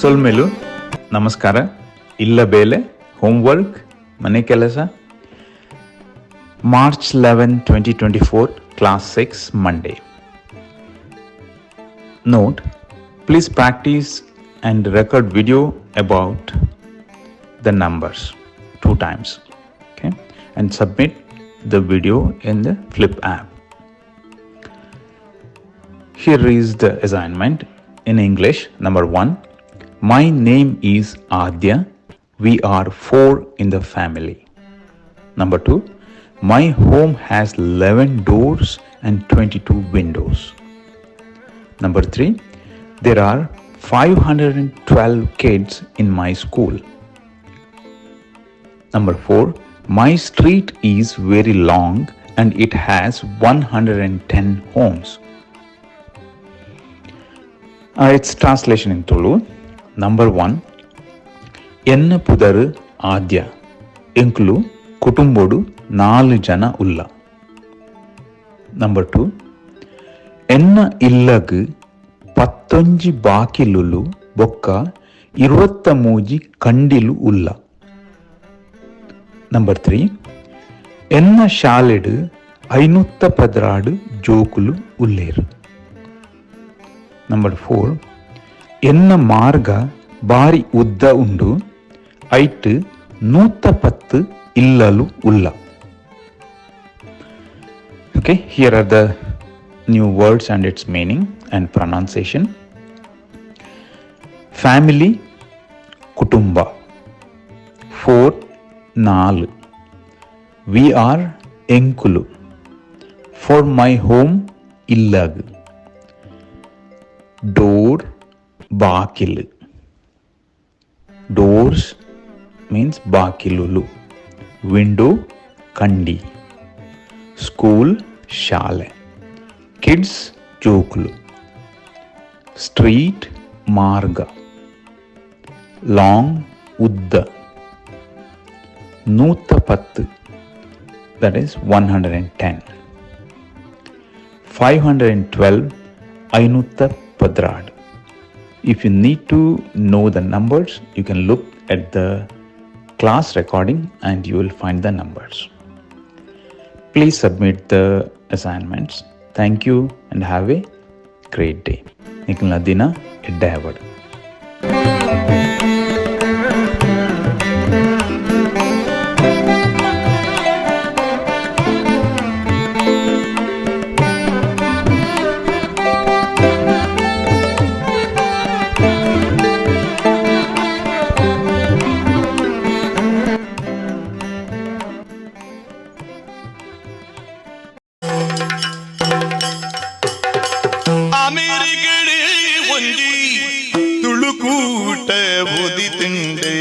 ಸೊಲ್ಮೆಲು ನಮಸ್ಕಾರ. ಇಲ್ಲ ಬೇಲೆ ಹೋಮ್ವರ್ಕ್ ಮನೆ ಕೆಲಸ. March 11, 2024, Class 6, Monday. Note, please practice and record video about the numbers 2 times. Okay? And submit the video in the Flip app. Here is the assignment in English. Number 1. My name is Adya. We are 4 in the family. Number 2. My home has 11 doors and 22 windows. Number 3. There are 512 kids in my school. Number 4. My street is very long and it has 110 homes. Its translation in Tulu. Number 1. Enna pudaru Adya. Enkulu kutumbodu 4 jana ulla. Number 2. Enna illagu 15 bakilulu bokka 23 kandilu ulla. Number 3. Enna shaledu 516 jokulu ulleru. Number 4. Enna marga bari udda undu aitu 110 illalu ulla. Okay, here are the new words and its meaning and pronunciation. Family, kutumba. 4, 4. We are enkulu. For my home, illagu. Door, bakilu. Doors means bakilulu. Window, kandi. School, shale. Kids, jokulu. Street, marga. Long, udda. 110, that is 110. 512, 516. If you need to know the numbers, you can look at the class recording and you will find the numbers. Please submit the assignments. Thank you and have a great day. Nikhilna dina edda havadu. Tulu Koota ಓದಿ ತಿಂಡೆ